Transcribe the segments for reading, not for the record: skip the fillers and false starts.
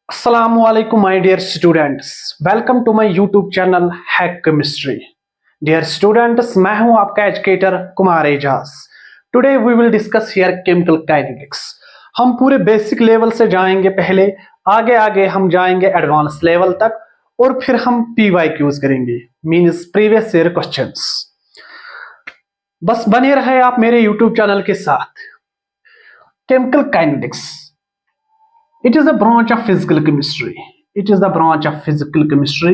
Assalamualaikum my dear students, welcome to my YouTube channel Hack Chemistry. Dear students, मैं हूं आपका educator Kumar Ejaz. Today we will discuss here chemical kinetics. हम पूरे basic level से जाएंगे, पहले आगे आगे हम जाएंगे एडवांस लेवल तक और फिर हम PYQs करेंगे, मींस प्रीवियस ईयर क्वेश्चंस. बस बने रहे आप मेरे YouTube चैनल के साथ. Chemical kinetics, it is a branch of physical chemistry. It is the branch of physical chemistry.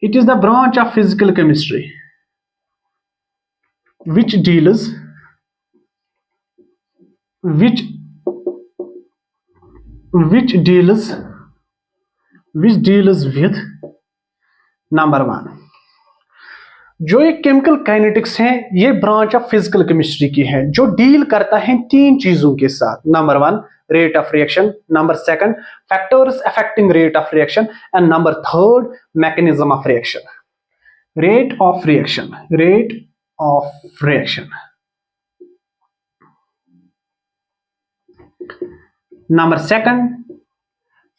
It is the branch of physical chemistry which deals with number one. जो ये chemical kinetics है, ये branch of physical chemistry की है, जो deal करता है तीन चीजों के साथ. Number one, rate of reaction. Number second, factors affecting rate of reaction. And number third, mechanism of reaction. Rate of reaction. Number second,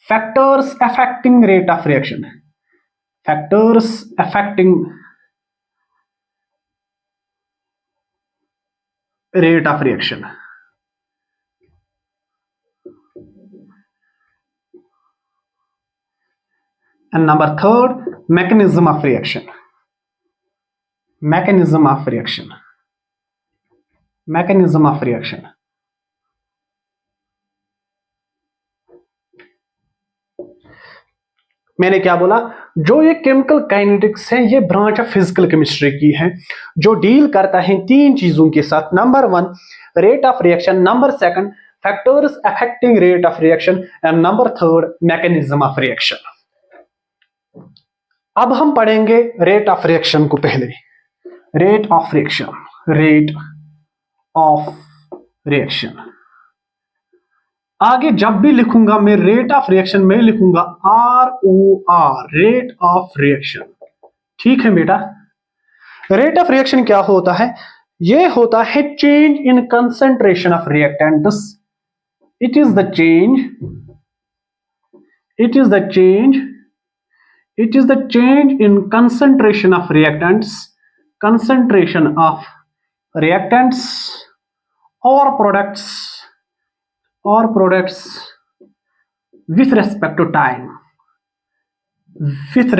factors affecting rate of reaction. Factors affecting rate of reaction. And number third, mechanism of reaction. Mechanism of reaction. मैंने क्या बोला? जो ये chemical kinetics है, ये branch of physical chemistry की है, जो डील करता है तीन चीजों के साथ. Number one, rate of reaction. Number second, factors affecting rate of reaction. And number third, mechanism of reaction. अब हम पढ़ेंगे रेट ऑफ रिएक्शन को पहले. Rate of reaction. आगे जब भी लिखूंगा मैं रेट ऑफ रिएक्शन में लिखूंगा ROR, रेट ऑफ रिएक्शन. ठीक है बेटा. रेट ऑफ रिएक्शन क्या होता है? ये होता है change in concentration of reactants. It is the change in concentration of reactants और products with respect to time. With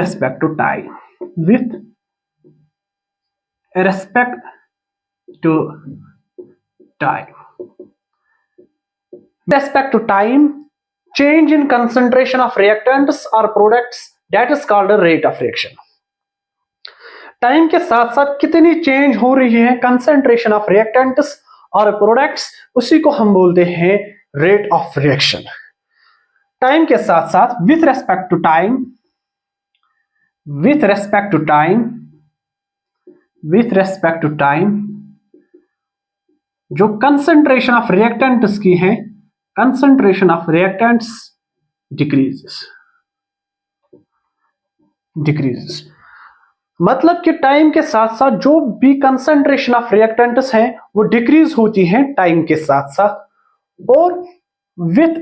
respect to time, change in concentration of reactants or products, that is called a rate of reaction. Time के साथ साथ कितनी change हो रही है concentration of reactants और products, उसी को हम बोलते हैं रेट ऑफ रिएक्शन. टाइम के साथ साथ विथ रेस्पेक्ट टू टाइम जो कंसंट्रेशन ऑफ रिएक्टेंट्स की है, कंसंट्रेशन ऑफ रिएक्टेंट्स डिक्रीजेस. मतलब कि टाइम के साथ साथ जो भी कंसंट्रेशन ऑफ रिएक्टेंट्स हैं वो डिक्रीज होती हैं टाइम के साथ साथ. और with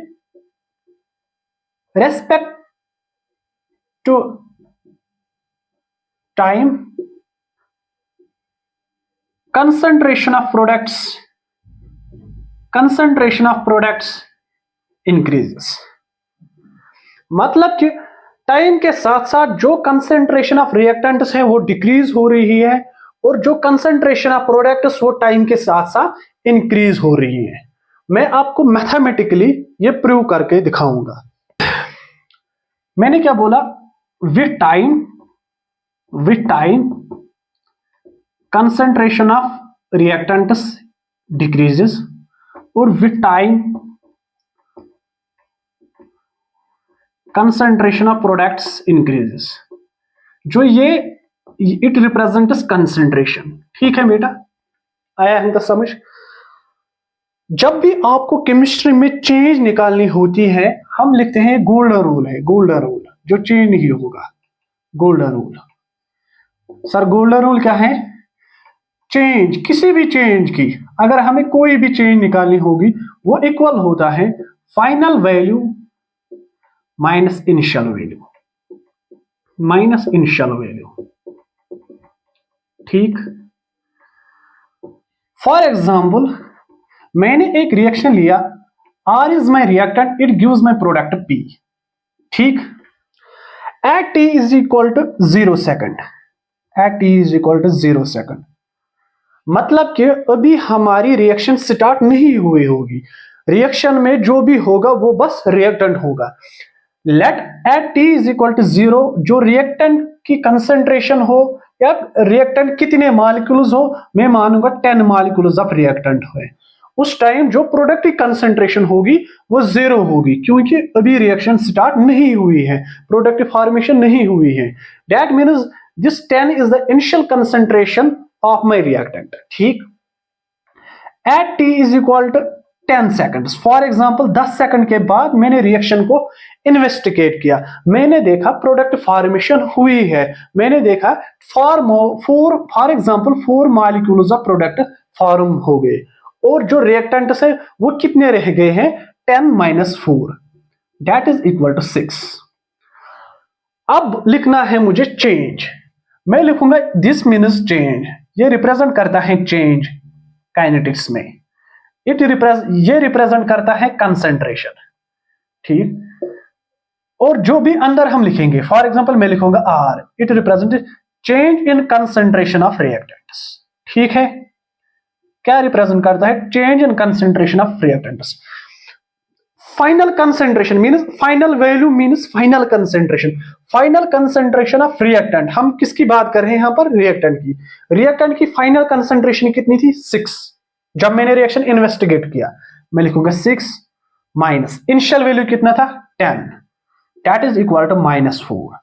respect to time concentration of products increases. मतलब कि टाइम के साथ साथ जो कंसंट्रेशन ऑफ रिएक्टेंट्स है वो डिक्रीज हो रही है और जो कंसंट्रेशन ऑफ प्रोडक्ट्स वो टाइम के साथ साथ इंक्रीज हो रही है. मैं आपको मैथमेटिकली ये प्रूव करके दिखाऊंगा. मैंने क्या बोला? With time concentration of reactants decreases और with time concentration of products increases. जो ये इट रिप्रेजेंट्स कंसंट्रेशन. ठीक है बेटा, आया है तो समझ. जब भी आपको केमिस्ट्री में चेंज निकालनी होती है, हम लिखते हैं गोल्डन रूल जो चेंज नहीं होगा. Golden rule. Sir golden rule क्या है? किसी भी चेंज की अगर हमें कोई भी चेंज निकालनी होगी वो इक्वल होता है final value minus initial value, minus initial value. ठीक, फॉर एग्जाम्पल मैंने एक रिएक्शन लिया, R is my reactant, it gives my product P। ठीक, at T is equal to 0 second, at T is equal to 0 second, मतलब कि अभी हमारी reaction start नहीं हुई होगी। रिएक्शन में जो भी होगा वो बस रिएक्टेंट होगा। Let at T is equal to 0, जो रिएक्टेंट की कंसंट्रेशन हो या रिएक्टेंट कितने मॉलिक्यूल्स हो, मैं मानूंगा 10 मॉलिक्यूल्स ऑफ रिएक्टेंट है, उस टाइम जो प्रोडक्ट की कंसंट्रेशन होगी वो 0 होगी, क्योंकि अभी रिएक्शन स्टार्ट नहीं हुई है, प्रोडक्ट फॉर्मेशन नहीं हुई है। That means this 10 is the initial concentration of my reactant. ठीक, at T is equal to 10 seconds, for example 10 second के बाद मैंने रिएक्शन को इन्वेस्टिगेट किया, मैंने देखा प्रोडक्ट फॉर्मेशन हुई है, मैंने देखा for example 4 molecules of product form हो गए, और जो रिएक्टेंट्स है वो कितने रह गए हैं, 10 minus 4, that is equal to 6। अब लिखना है मुझे चेंज, मैं लिखूंगा दिस मीन्स चेंज, ये रिप्रेजेंट करता है चेंज काइनेटिक्स में, ये रिप्रेजेंट करता है कंसंट्रेशन। ठीक, और जो भी अंदर हम लिखेंगे, फॉर एग्जांपल मैं लिखूंगा R, it represent change in concentration of reactants. ठीक है, क्या रिप्रेजेंट करता है, change in concentration of reactants. Final concentration means final value means final concentration, final concentration of reactant, हम किसकी बात कर रहे हैं यहां पर, रिएक्टेंट की। रिएक्टेंट की फाइनल कंसंट्रेशन कितनी थी, 6, जब मैंने रिएक्शन इन्वेस्टिगेट किया, मैं लिखूंगा 6 माइनस इनिशियल वैल्यू कितना था, 10, that is equal to minus 4।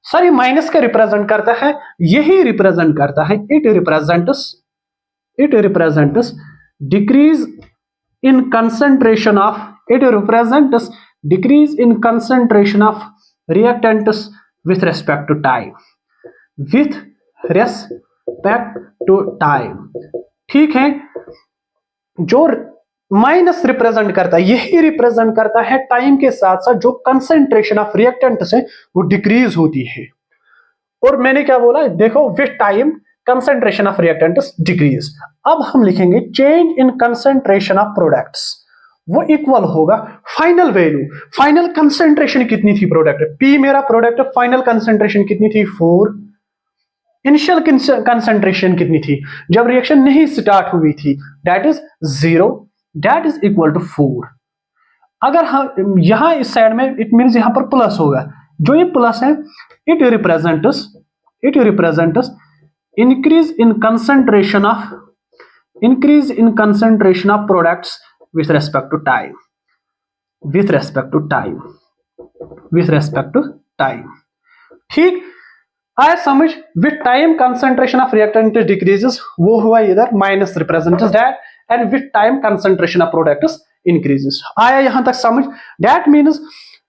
Sir ये माइनस का रिप्रेजेंट करता है, यही रिप्रेजेंट करता है, it represents decrease in concentration of, it represents decrease in concentration of reactants with respect to time, with respect to time। ठीक है, जो माइनस रिप्रेजेंट करता है, यही रिप्रेजेंट करता है टाइम के साथ साथ जो कंसंट्रेशन ऑफ रिएक्टेंट्स है वो डिक्रीज होती है। और मैंने क्या बोला, देखो with time concentration of reactants decrease. अब हम लिखेंगे change in concentration of products, वो इक्वल होगा फाइनल वैल्यू, फाइनल कंसंट्रेशन कितनी थी प्रोडक्ट P, मेरा प्रोडक्ट फाइनल कंसंट्रेशन कितनी थी, 4, इनिशियल कंसंट्रेशन कितनी थी जब रिएक्शन नहीं स्टार्ट हुई थी, that is 0, that is equal to 4। अगर हम यहां इस साइड में, इट मींस यहां पर प्लस होगा, जो ये प्लस है it represents increase in concentration of products with respect to time, with respect to time। ठीक, आया समझ, with time concentration of reactant decreases, वो हुआ इधर minus represents that, and with time concentration of products increases। आया यहां तक समझ, दैट मीन्स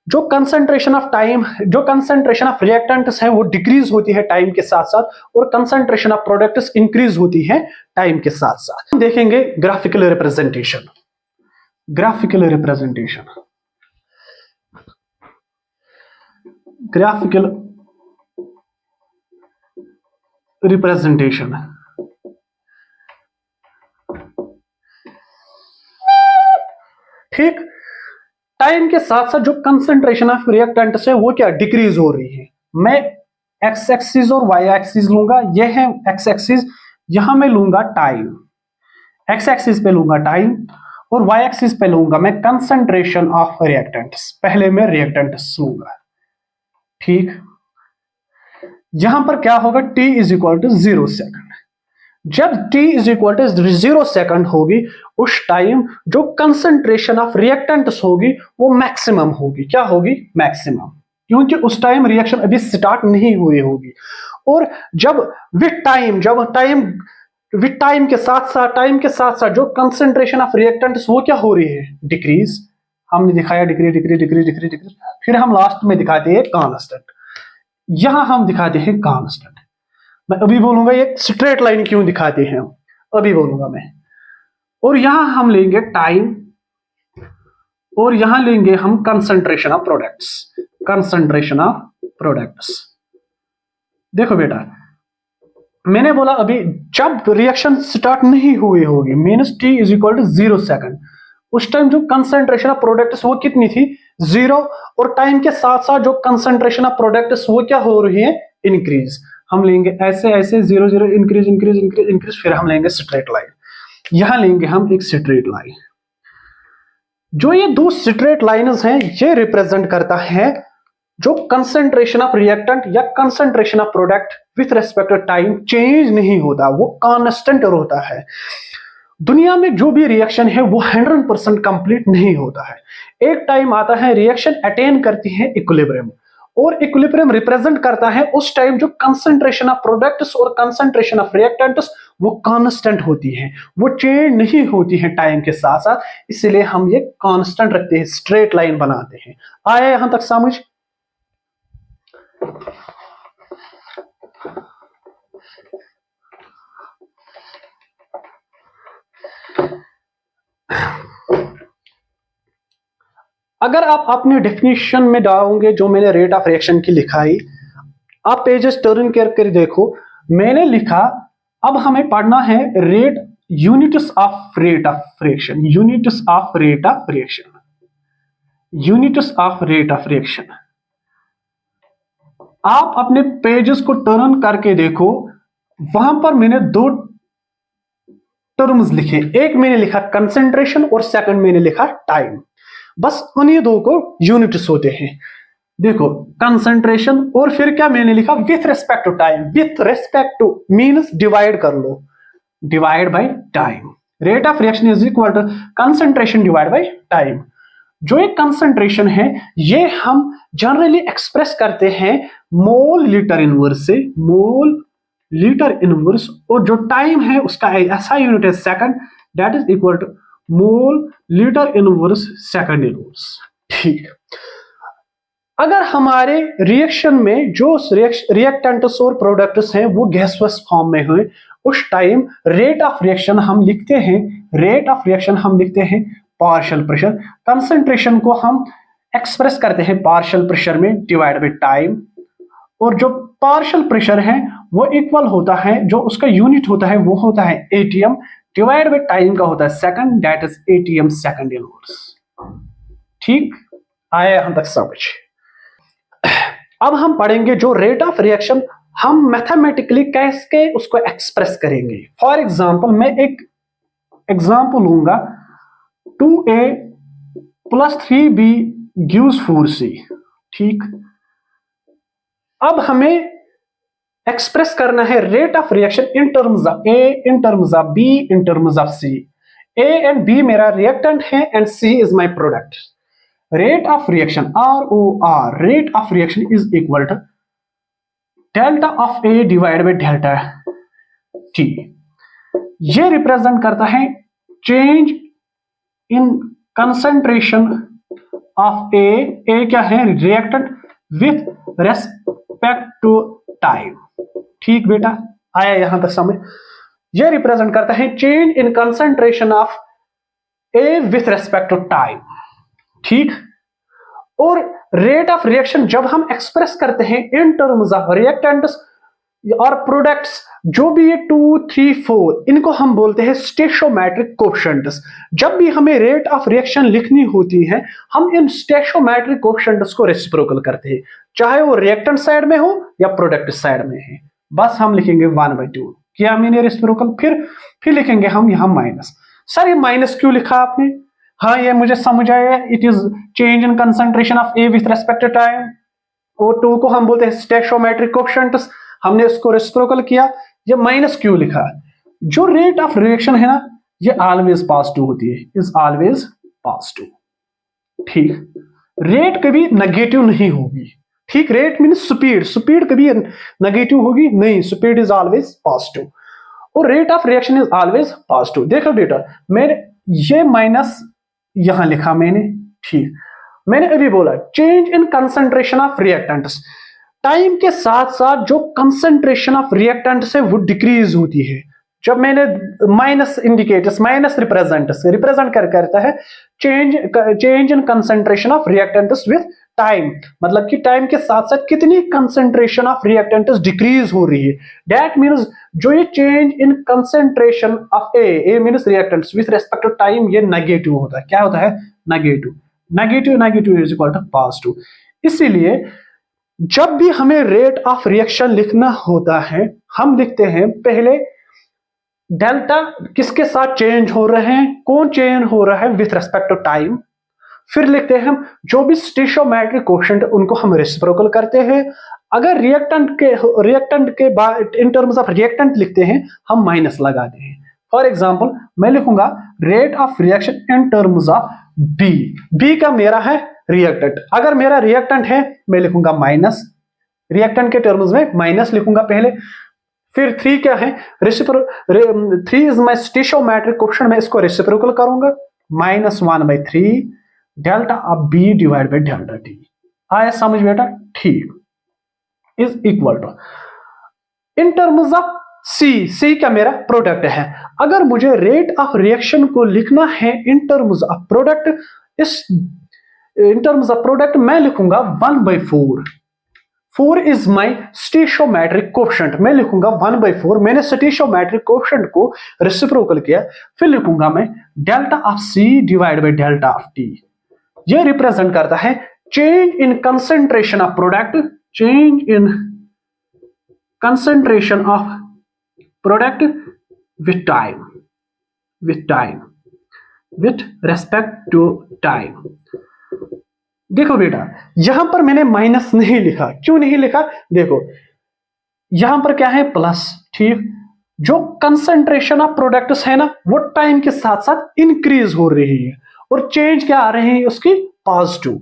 जो कंसंट्रेशन ऑफ टाइम, जो कंसंट्रेशन ऑफ रिएक्टेंट्स है वो डिक्रीज होती है टाइम के साथ साथ, और कंसंट्रेशन ऑफ प्रोडक्ट्स इंक्रीज होती है टाइम के साथ साथ। देखेंगे graphical representation, graphical representation, graphical representation। ठीक, टाइम के साथ साथ जो कंसंट्रेशन ऑफ रिएक्टेंट्स है वो क्या डिक्रीज हो रही है। मैं एक्स एक्सिस और वाई एक्सिस लूंगा, ये है एक्स एक्सिस, यहां मैं लूंगा टाइम, एक्स एक्सिस पे लूंगा टाइम और वाई एक्सिस पे लूंगा मैं कंसंट्रेशन ऑफ रिएक्टेंट्स, पहले मैं रिएक्टेंट्स लूंगा। ठीक, यहां पर क्या होगा, t is equal to 0 second, जब t is equal to 0 second होगी उस टाइम जो कंसंट्रेशन ऑफ रिएक्टेंट्स होगी वो मैक्सिमम होगी। क्या होगी, मैक्सिमम, क्योंकि उस टाइम रिएक्शन अभी स्टार्ट नहीं हुई होगी। और जब विद टाइम के साथ साथ जो कंसंट्रेशन ऑफ रिएक्टेंट्स वो क्या हो रही है, डिक्रीज। हमने दिखाया डिक्रीज, फिर हम लास्ट में दिखाते हैं कांस्टेंट, यहां हम दिखाते हैं कांस्टेंट। मैं अभी बोलूंगा एक स्ट्रेट लाइन क्यों दिखाते हैं, अभी बोलूंगा मैं। और यहां हम लेंगे टाइम और यहां लेंगे हम concentration of products, concentration of products. देखो बेटा, मैंने बोला अभी जब रिएक्शन स्टार्ट नहीं हुई होगी, means T is equal to 0 second, उस टाइम जो कंसंट्रेशन ऑफ प्रोडक्ट्स वो कितनी थी, 0। और टाइम के साथ साथ जो कंसंट्रेशन ऑफ प्रोडक्ट्स वो क्या हो रही है, इंक्रीज। हम लेंगे ऐसे ऐसे 0 0 इंक्रीज इंक्रीज इंक्रीज इंक्रीज, फिर हम लेंगे स्ट्रेट लाइन। यहां लेंगे हम एक स्ट्रेट लाइन। जो ये दो स्ट्रेट लाइन्स हैं ये रिप्रेजेंट करता है जो कंसंट्रेशन ऑफ रिएक्टेंट या concentration of product with respect to time change नहीं होता, वो कांस्टेंट होता है। दुनिया में जो भी रिएक्शन है वो 100% कंप्लीट नहीं होता है। एक टाइम आता है रिएक्शन अटेन करती है इक्विलिब्रियम, और इक्विलिब्रियम रिप्रेजेंट करता है उस टाइम जो कंसंट्रेशन ऑफ प्रोडक्ट्स और कंसंट्रेशन ऑफ रिएक्टेंट्स वो कांस्टेंट होती है, वो चेंज नहीं होती है टाइम के साथ साथ, इसलिए हम ये कांस्टेंट रखते हैं, स्ट्रेट लाइन बनाते हैं। आया यहां तक समझ? अगर आप अपने डेफिनेशन में डालोगे जो मैंने रेट ऑफ रिएक्शन की लिखाई, आप पेजेस टर्न कर देखो, मैंने लिखा अब हमें पढ़ना है rate, units of rate of reaction, units of rate of reaction, units of rate of reaction. आप अपने पेजेस को टर्न करके देखो, वहां पर मैंने दो टर्म्स लिखे, एक मैंने लिखा कंसंट्रेशन और सेकंड मैंने लिखा टाइम। बस उन्हीं दो को यूनिट्स होते हैं। देखो कंसंट्रेशन और फिर क्या मैंने लिखा, with respect to time, with respect to means divide कर लो, divide by time. Rate of reaction is equal to concentration divide by time. जो एक कंसंट्रेशन है ये हम जनरली एक्सप्रेस करते हैं मोल लीटर इनवर्स से, मोल लीटर इनवर्स, और जो टाइम है उसका ऐसा यूनिट है second, that is equal to mole litre inverse second inverse. ठीक, अगर हमारे रिएक्शन में जो रिएक्टेंट्स और प्रोडक्ट्स हैं वो गैसोस फॉर्म में हुए, उस टाइम रेट ऑफ रिएक्शन हम लिखते हैं, रेट ऑफ रिएक्शन हम लिखते हैं पार्शियल प्रेशर। कंसंट्रेशन को हम एक्सप्रेस करते हैं पार्शियल प्रेशर में डिवाइड बाय टाइम, और जो पार्शियल प्रेशर है वो इक्वल होता है, जो उसका यूनिट होता है वो होता है एटीएम, डिवाइड बाय टाइम का होता है second, that is ATM second inverse. ठीक, आया यहां तक समझ? अब हम पढ़ेंगे जो रेट ऑफ रिएक्शन हम मैथमेटिकली कैसे उसको एक्सप्रेस करेंगे। फॉर एग्जांपल मैं एक एग्जांपल लूंगा, 2a + 3b गिव्स 4c। ठीक, अब हमें एक्सप्रेस करना है rate of reaction in terms of a, in terms of b, in terms of c। a and b मेरा रिएक्टेंट है and c is my product. Rate of reaction ROR, rate of reaction is equal to delta of A divide by delta T। ये represent करता है change in concentration of A, A क्या है, reactant, with respect to time. ठीक बेटा, आया यहां तक समझ? यह रिप्रेजेंट करता है change in concentration of A with respect to time. ठीक, और रेट ऑफ रिएक्शन जब हम एक्सप्रेस करते हैं इन टर्म्स ऑफ रिएक्टेंट्स और प्रोडक्ट्स, जो भी ये 2 3 4 इनको हम बोलते हैं स्टेशोमेट्रिक कोएफिशिएंट्स। जब भी हमें रेट ऑफ रिएक्शन लिखनी होती है हम इन स्टेशोमेट्रिक कोएफिशिएंट्स को रेसिप्रोकल करते हैं, चाहे वो रिएक्टेंट साइड में हो या प्रोडक्ट साइड में है। बस हम लिखेंगे 1/2 किया मैंने रेसिप्रोकल, फिर लिखेंगे हम यहां माइनस। सर ये माइनस क्यों लिखा आपने? हाँ ये मुझे समझ आया, it is change in concentration of A with respect to time, और 2 को हम बोलते हैं स्टेशोमेट्रिक कोएफिशिएंट्स, हमने इसको रेसिप्रोकल किया। ये माइनस क्यों लिखा? जो रेट ऑफ रिएक्शन है ना ये ऑलवेज पॉजिटिव होती है, इज ऑलवेज पॉजिटिव। ठीक, रेट कभी नेगेटिव नहीं होगी। ठीक, रेट मीन स्पीड, स्पीड कभी नेगेटिव होगी नहीं, स्पीड इज ऑलवेज पॉजिटिव, और rate of reaction is always positive. देखो बेटा, मैंने ये माइनस यहां लिखा मैंने। ठीक, मैंने अभी बोला change in concentration of reactants, time के साथ साथ जो कंसंट्रेशन ऑफ रिएक्टेंट्स है वो डिक्रीज होती है। जब मैंने माइनस इंडिकेटर्स, माइनस रिप्रेजेंट करता है change in concentration of reactants with time, मतलब कि टाइम के साथ साथ कितनी कंसंट्रेशन ऑफ रिएक्टेंट्स डिक्रीज हो रही है। दैट मींस जो ये change in concentration of A means reactants with respect to time, ये नेगेटिव होता है। क्या होता है? Negative. Negative is equal to positive. इसीलिए जब भी हमें रेट ऑफ रिएक्शन लिखना होता है, हम लिखते हैं पहले डेल्टा किसके साथ चेंज हो रहे हैं, कौन चेंज हो रहा है विथ रिस्पेक्ट टू टाइम। फिर लिखते हैं हम जो भी स्टोइचोमेट्रिक कोएफिशिएंट उनको हम रेसिप्रोकल करते हैं। अगर रिएक्टेंट के बाद इन टर्म्स ऑफ रिएक्टेंट लिखते हैं, हम माइनस लगाते हैं। फॉर एग्जांपल मैं लिखूंगा rate of reaction in terms of B का मेरा है रिएक्टेंट। अगर मेरा रिएक्टेंट है मैं लिखूंगा माइनस, रिएक्टेंट के टर्म्स में माइनस लिखूंगा पहले। फिर 3 क्या है? 3 इज माई स्टोइचोमेट्रिक कोएफिशिएंट, मैं इसको रेसिप्रोकल करूंगा -1/3 delta of B divide by delta t. आया समझ बेटा? ठीक। Is equal to in terms of c का मेरा प्रोडक्ट है। अगर मुझे रेट ऑफ रिएक्शन को लिखना है इन terms of product, in terms of product मैं लिखूंगा 1/4। 4 इज माई स्टोइचोमेट्रिक कोएफिशिएंट, मैं लिखूंगा 1/4। मैंने स्टोइचोमेट्रिक कोएफिशिएंट को रेसिप्रोकल किया, फिर लिखूंगा मैं delta of C divide by delta of T. यह रिप्रेजेंट करता है change in concentration of product, change in concentration of product with time, with respect to time. देखो बेटा, यहां पर मैंने माइनस नहीं लिखा। क्यों नहीं लिखा? देखो यहां पर क्या है? प्लस। ठीक। जो कंसंट्रेशन ऑफ प्रोडक्ट्स है ना, वो टाइम के साथ साथ इंक्रीज हो रही है और चेंज क्या आ रहे हैं उसकी? पॉजिटिव।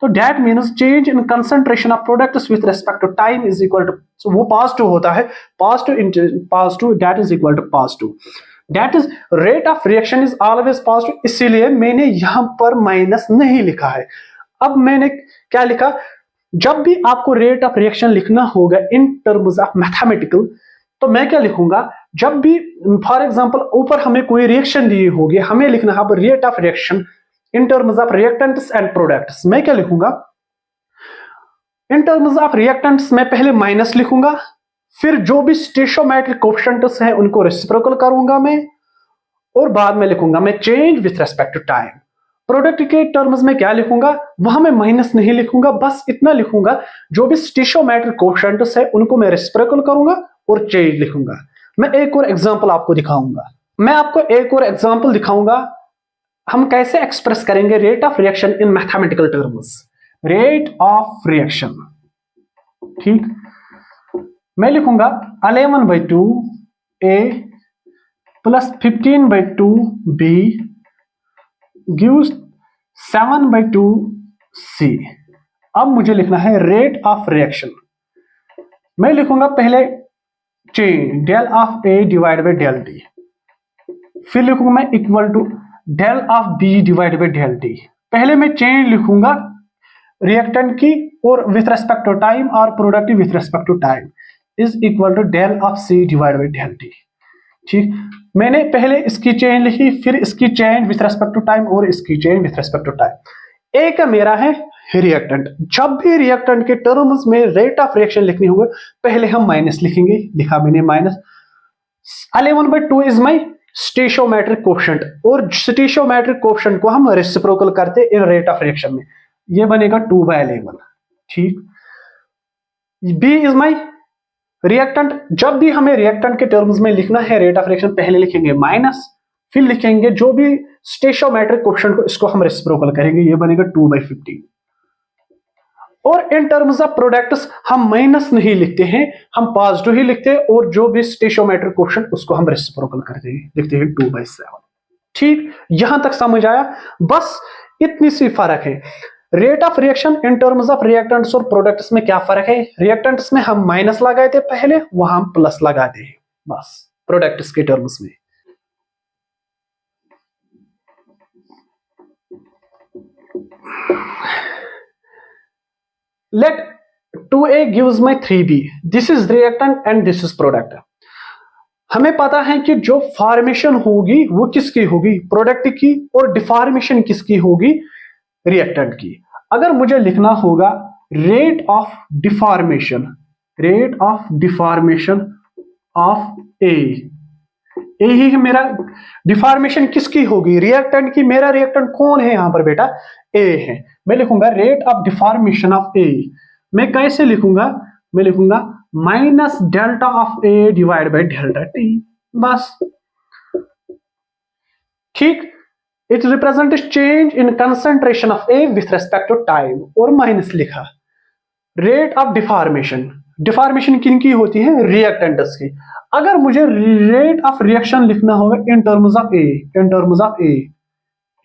तो that means change in concentration of products with respect to time is equal to, वो पॉजिटिव होता है। Positive that is equal to positive, that is rate of reaction is always positive. इसीलिए मैंने यहां पर माइनस नहीं लिखा है। अब मैंने क्या लिखा? जब भी आपको रेट ऑफ रिएक्शन लिखना होगा इन टर्म्स ऑफ मैथमेटिकल, तो मैं क्या लिखूंगा? जब भी फॉर एग्जांपल ऊपर हमें कोई रिएक्शन दी होगी, हमें लिखना है rate of reaction in terms of reactants and products. मैं क्या लिखूंगा? इन टर्म्स ऑफ रिएक्टेंट्स मैं पहले माइनस लिखूंगा, फिर जो भी स्टोइचोमेट्रिक कोएफिशिएंट्स हैं उनको रेसिप्रोकल करूंगा मैं, और बाद में लिखूंगा मैं change with respect to time. Product के टर्म्स में क्या लिखूंगा? वहां मैं माइनस नहीं लिखूंगा, बस इतना लिखूंगा जो भी स्टोइचोमेट्रिक कोएफिशिएंट्स है उनको मैं रेसिप्रोकल करूंगा और चेंज लिखूंगा। मैं एक और एग्जांपल आपको दिखाऊंगा। हम कैसे एक्सप्रेस करेंगे rate of reaction in mathematical terms. Rate of reaction, ठीक, मैं लिखूंगा 11/2 ए प्लस 15/2 बी गिव्स 7/2 सी। अब मुझे लिखना है रेट ऑफ रिएक्शन। मैं लिखूंगा पहले change del of A divide by del D, फिर लिखूंगा मैं equal to del of B divide by del D. पहले मैं चेंज लिखूंगा रिएक्टेंट की और विथ रेस्पेक्ट टू टाइम और product with respect to time is equal to del of C divide by del D. ठीक, मैंने पहले इसकी चेंज लिखी, फिर इसकी change with respect to time और इसकी change with respect to time. ए का मेरा है रिएक्टेंट। जब भी रिएक्टेंट के टर्म्स में रेट ऑफ रिएक्शन लिखनी होगी, पहले हम माइनस लिखेंगे, लिखा मैंने माइनस। 11/2 इज माई स्टोइचोमेट्रिक कोएफिशिएंट, और स्टोइचोमेट्रिक कोएफिशिएंट को हम रेसिप्रोकल करते इन रेट ऑफ रिएक्शन में, ये बनेगा 2/11। ठीक, बी इज माई रिएक्टेंट। जब भी हमें रिएक्टेंट के टर्म्स में लिखना है रेट ऑफ रिएक्शन, पहले लिखेंगे माइनस, फिर लिखेंगे जो भी स्टोइचोमेट्रिक कोएफिशिएंट को, इसको हम रेसिप्रोकल करेंगे, ये बनेगा 2/15। और इन टर्म्स ऑफ प्रोडक्ट्स हम माइनस नहीं लिखते हैं, हम पॉजिटिव ही लिखते हैं, और जो भी स्टोइचोमेट्रिक कोएफिशिएंट उसको हम रेसिप्रोकल करते हैं, लिखते हैं 2/7। ठीक, यहां तक समझ आया? बस इतनी सी फर्क है। Rate of reaction in terms of reactants और प्रोडक्ट्स में क्या फर्क है? रिएक्टेंट्स में हम माइनस लगाए थे पहले, वहां हम प्लस लगाते हैं बस प्रोडक्ट्स के टर्म्स में। Let 2a gives my 3b. This is reactant and this is product. हमें पता है कि जो फॉर्मेशन होगी वो किसकी होगी, प्रोडक्ट की, और डिफॉर्मेशन किसकी होगी, रिएक्टेंट की। अगर मुझे लिखना होगा rate of deformation, rate of deformation of a, यही है मेरा डिफॉर्मेशन किसकी होगी, रिएक्टेंट की। मेरा रिएक्टेंट कौन है यहां पर बेटा, ए है। मैं लिखूंगा rate of deformation of A. मैं कैसे लिखूंगा, मैं लिखूंगा minus delta of A divide by delta T, बस। ठीक, it represent change in concentration of A with respect to time, और माइनस लिखा रेट ऑफ डिफॉर्मेशन। डिफॉर्मेशन किन की होती है, रिएक्टेंट्स की। अगर मुझे रेट ऑफ रिएक्शन लिखना होगा इन terms of A, in terms of A,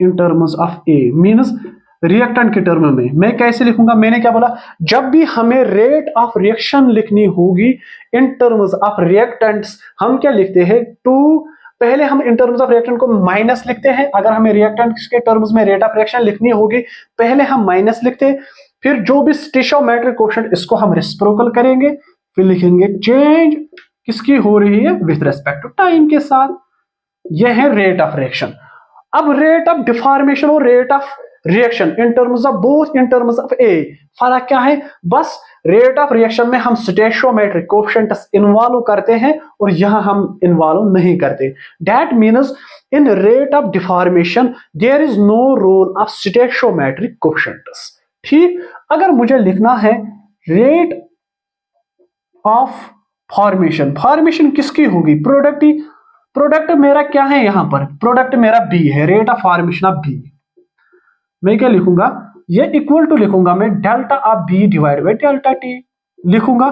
in terms of A means reactant के टर्म में, मैं कैसे लिखूंगा, मैंने क्या बोला, जब भी हमें रेट ऑफ रिएक्शन लिखनी होगी इन टर्म्स ऑफ रिएक्टेंट्स, हम क्या लिखते हैं, टू, पहले हम इन टर्म्स ऑफ रिएक्टेंट को माइनस लिखते हैं। अगर हमें रिएक्टेंट्स के टर्म्स में रेट ऑफ रिएक्शन लिखनी होगी, पहले हम माइनस लिखते हैं, फिर जो भी स्टेशियोमेट्रिक कोएफिशिएंट इसको हम रेसिप्रोकल करेंगे, फिर लिखेंगे चेंज किसकी हो रही है, विथ रेस्पेक्ट टू टाइम के साथ। यह है रेट ऑफ रिएक्शन। अब रेट ऑफ डिफॉर्मेशन और rate of reaction in terms of both, in terms of a, फर्क क्या है, बस रेट ऑफ रिएक्शन में हम स्टेशियोमेट्रिक कोएफिशिएंट्स इन्वॉल्व करते हैं और यहां हम इन्वॉल्व नहीं करते। That means in rate of deformation there is no role of stoichiometric coefficients. ठीक, अगर मुझे लिखना है रेट ऑफ फॉर्मेशन, फॉर्मेशन किसकी होगी, प्रोडक्ट ही। प्रोडक्ट मेरा क्या है यहां पर, प्रोडक्ट मेरा बी है, rate of formation of b. मैं क्या लिखूंगा, ये इक्वल टू लिखूंगा मैं delta of B divide by delta t लिखूंगा।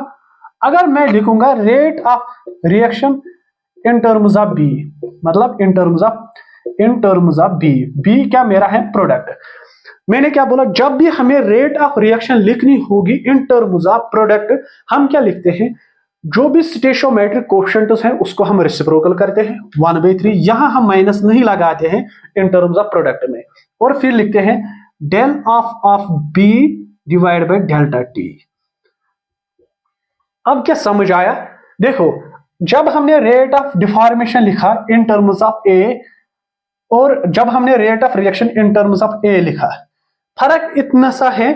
अगर मैं लिखूंगा rate of reaction in terms of b, मतलब in terms of b, b क्या मेरा है, प्रोडक्ट। मैंने क्या बोला, जब भी हमें रेट ऑफ रिएक्शन लिखनी होगी इन टर्म्स ऑफ प्रोडक्ट, हम क्या लिखते हैं, जो भी स्टेशियोमेट्रिक कोएफिशिएंट्स हैं उसको हम रेसिप्रोकल करते हैं 1/3। यहां हम माइनस नहीं लगाते हैं इन टर्म्स ऑफ प्रोडक्ट में, और फिर लिखते हैं del of B divide by delta T. अब क्या समझ आया, देखो जब हमने रेट ऑफ डिफॉर्मेशन लिखा इन टर्म्स ऑफ ए, और जब हमने rate of reaction in terms of a लिखा, फर्क इतना सा है,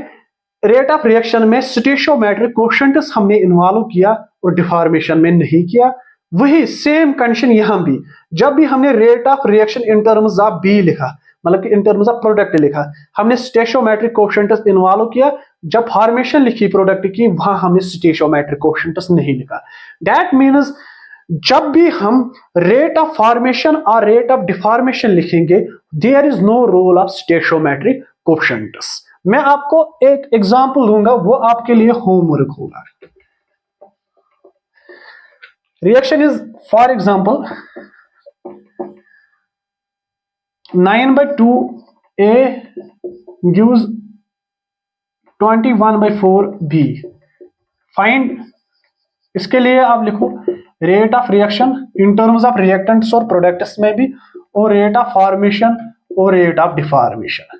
रेट ऑफ रिएक्शन में स्टेशियोमेट्रिक कोएफिशिएंट्स हमने इन्वॉल्व किया और डिफॉर्मेशन में नहीं किया। वही सेम कंडीशन यहां भी, जब भी हमने rate of reaction in terms of B लिखा, मतलब कि इन टर्म्स ऑफ प्रोडक्ट लिखा, हमने स्टेशियोमेट्रिक कोएफिशिएंट्स इन्वॉल्व किया। जब फॉर्मेशन लिखी प्रोडक्ट की, वहां हमने स्टेशियोमेट्रिक कोएफिशिएंट्स नहीं लिखा। दैट मींस जब भी हम रेट ऑफ फॉर्मेशन और रेट ऑफ डिफॉर्मेशन लिखेंगे, there is no role of stoichiometric coefficients. मैं आपको एक एग्जांपल दूंगा, वो आपके लिए होमवर्क होगा। Reaction is, for example 9/2 A gives 21/4 B। Find, इसके लिए आप लिखो rate of reaction in terms of reactants और प्रोडक्ट्स में भी, और रेट ऑफ फॉर्मेशन और रेट ऑफ डिफॉर्मेशन।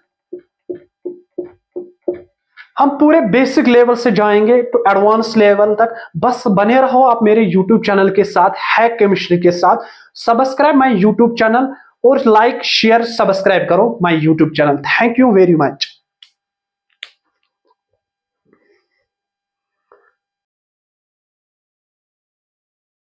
हम पूरे बेसिक लेवल से जाएंगे तो एडवांस लेवल तक। बस बने रहो आप मेरे YouTube चैनल के साथ, हैक केमिस्ट्री के साथ। सब्सक्राइब माय YouTube चैनल और लाइक शेयर सब्सक्राइब करो my YouTube channel. Thank you very much.